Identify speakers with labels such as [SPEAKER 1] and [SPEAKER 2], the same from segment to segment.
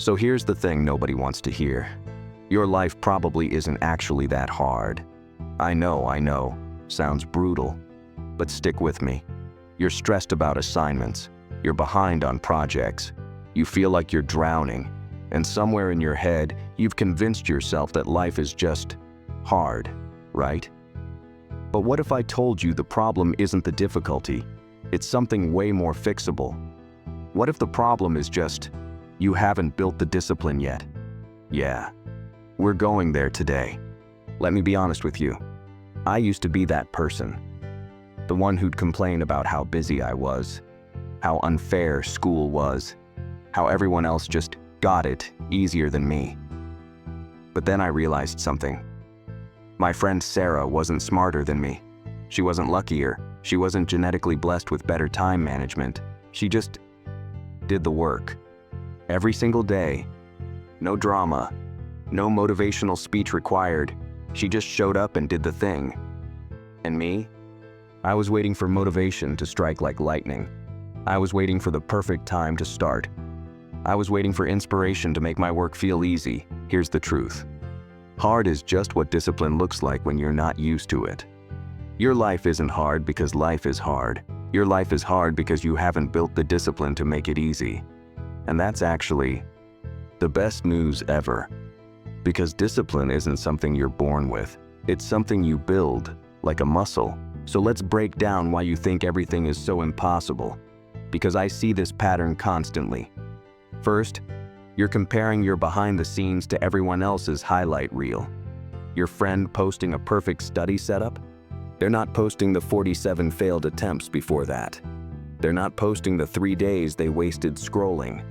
[SPEAKER 1] So here's the thing nobody wants to hear. Your life probably isn't actually that hard. I know, sounds brutal. But stick with me. You're stressed about assignments. You're behind on projects. You feel like you're drowning. And somewhere in your head, you've convinced yourself that life is just hard, right? But what if I told you the problem isn't the difficulty? It's something way more fixable. What if the problem is just, you haven't built the discipline yet? Yeah, we're going there today. Let me be honest with you. I used to be that person. The one who'd complain about how busy I was, how unfair school was, how everyone else just got it easier than me. But then I realized something. My friend Sarah wasn't smarter than me. She wasn't luckier. She wasn't genetically blessed with better time management. She just did the work. Every single day. No drama. No motivational speech required. She just showed up and did the thing. And me? I was waiting for motivation to strike like lightning. I was waiting for the perfect time to start. I was waiting for inspiration to make my work feel easy. Here's the truth. Hard is just what discipline looks like when you're not used to it. Your life isn't hard because life is hard. Your life is hard because you haven't built the discipline to make it easy. And that's actually the best news ever. Because discipline isn't something you're born with. It's something you build, like a muscle. So let's break down why you think everything is so impossible. Because I see this pattern constantly. First, you're comparing your behind the scenes to everyone else's highlight reel. Your friend posting a perfect study setup? They're not posting the 47 failed attempts before that. They're not posting the 3 days they wasted scrolling.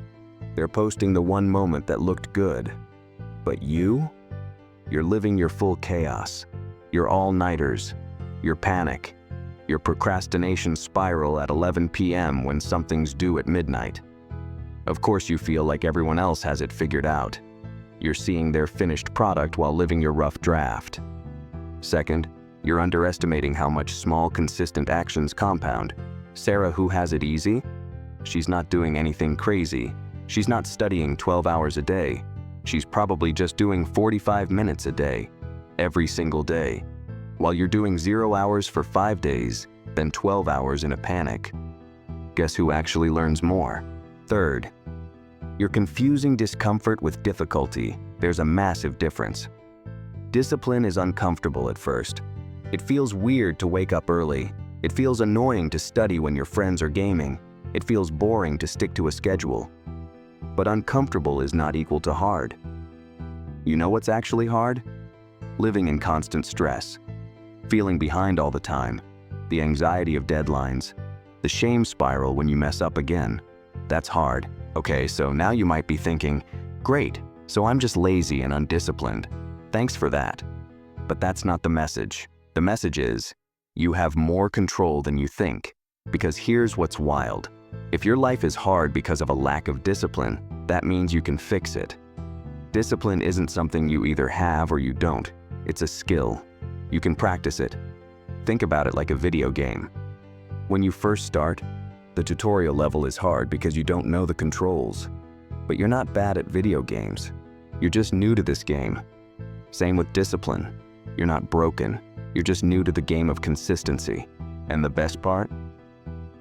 [SPEAKER 1] They're posting the one moment that looked good. But you're living your full chaos. Your all-nighters, your panic, your procrastination spiral at 11 p.m. when something's due at midnight. Of course you feel like everyone else has it figured out. You're seeing their finished product while living your rough draft. Second, you're underestimating how much small, consistent actions compound. Sarah, who has it easy? She's not doing anything crazy. She's not studying 12 hours a day. She's probably just doing 45 minutes a day, every single day. While you're doing 0 hours for 5 days, then 12 hours in a panic. Guess who actually learns more? Third, you're confusing discomfort with difficulty. There's a massive difference. Discipline is uncomfortable at first. It feels weird to wake up early. It feels annoying to study when your friends are gaming. It feels boring to stick to a schedule. But uncomfortable is not equal to hard. You know what's actually hard? Living in constant stress. Feeling behind all the time. The anxiety of deadlines. The shame spiral when you mess up again. That's hard. Okay, so now you might be thinking, great, so I'm just lazy and undisciplined. Thanks for that. But that's not the message. The message is, you have more control than you think. Because here's what's wild. If your life is hard because of a lack of discipline, that means you can fix it. Discipline isn't something you either have or you don't. It's a skill. You can practice it. Think about it like a video game. When you first start, the tutorial level is hard because you don't know the controls. But you're not bad at video games. You're just new to this game. Same with discipline. You're not broken. You're just new to the game of consistency. And the best part?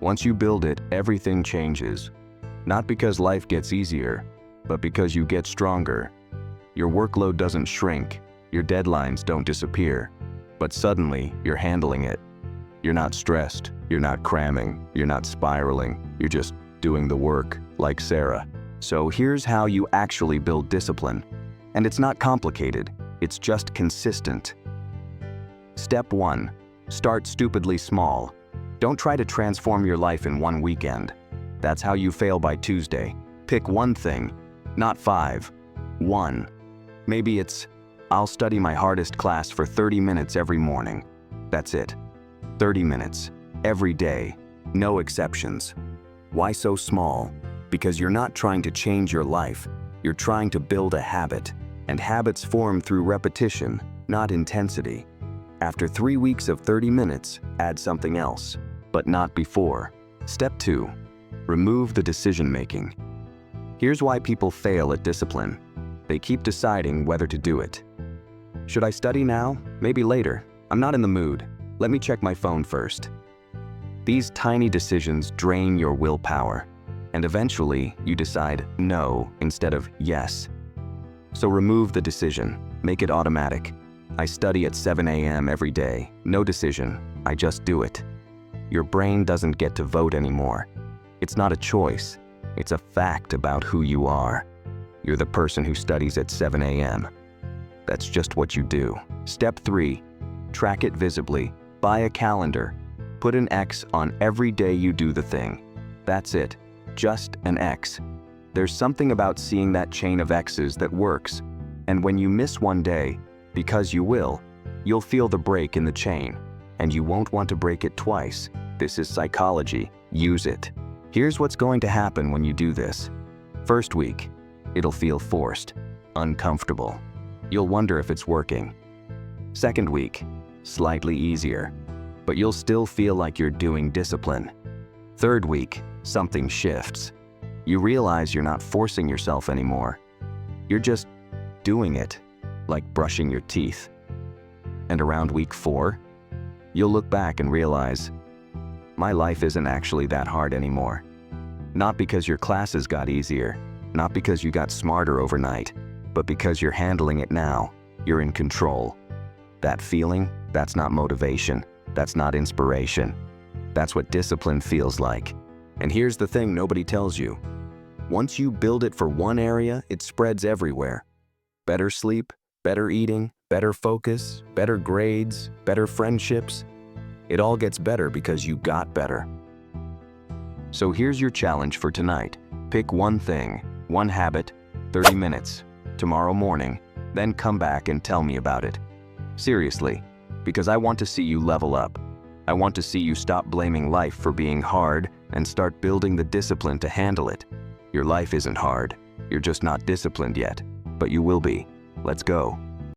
[SPEAKER 1] Once you build it, everything changes. Not because life gets easier, but because you get stronger. Your workload doesn't shrink. Your deadlines don't disappear. But suddenly, you're handling it. You're not stressed. You're not cramming. You're not spiraling. You're just doing the work, like Sarah. So here's how you actually build discipline. And it's not complicated. It's just consistent. Step 1. Start stupidly small. Don't try to transform your life in one weekend. That's how you fail by Tuesday. Pick one thing, not 5. 1. Maybe it's, I'll study my hardest class for 30 minutes every morning. That's it. 30 minutes, every day, no exceptions. Why so small? Because you're not trying to change your life. You're trying to build a habit. And habits form through repetition, not intensity. After 3 weeks of 30 minutes, add something else, but not before. Step 2. Remove the decision-making. Here's why people fail at discipline. They keep deciding whether to do it. Should I study now? Maybe later. I'm not in the mood. Let me check my phone first. These tiny decisions drain your willpower, and eventually you decide no instead of yes. So remove the decision. Make it automatic. I study at 7 a.m. every day. No decision. I just do it. Your brain doesn't get to vote anymore. It's not a choice. It's a fact about who you are. You're the person who studies at 7 a.m. That's just what you do. Step 3. Track it visibly. Buy a calendar. Put an X on every day you do the thing. That's it. Just an X. There's something about seeing that chain of X's that works. And when you miss one day, because you will, you'll feel the break in the chain. And you won't want to break it twice. This is psychology. Use it. Here's what's going to happen when you do this. First week, it'll feel forced, uncomfortable. You'll wonder if it's working. Second week, slightly easier, but you'll still feel like you're doing discipline. Third week, something shifts. You realize you're not forcing yourself anymore. You're just doing it, like brushing your teeth. And around week 4, you'll look back and realize, my life isn't actually that hard anymore. Not because your classes got easier, not because you got smarter overnight, but because you're handling it now. You're in control. That feeling, that's not motivation. That's not inspiration. That's what discipline feels like. And here's the thing nobody tells you. Once you build it for one area, it spreads everywhere. Better sleep, better eating, better focus, better grades, better friendships. It all gets better because you got better. So here's your challenge for tonight. Pick one thing, one habit, 30 minutes, tomorrow morning, then come back and tell me about it. Seriously, because I want to see you level up. I want to see you stop blaming life for being hard and start building the discipline to handle it. Your life isn't hard. You're just not disciplined yet, but you will be. Let's go.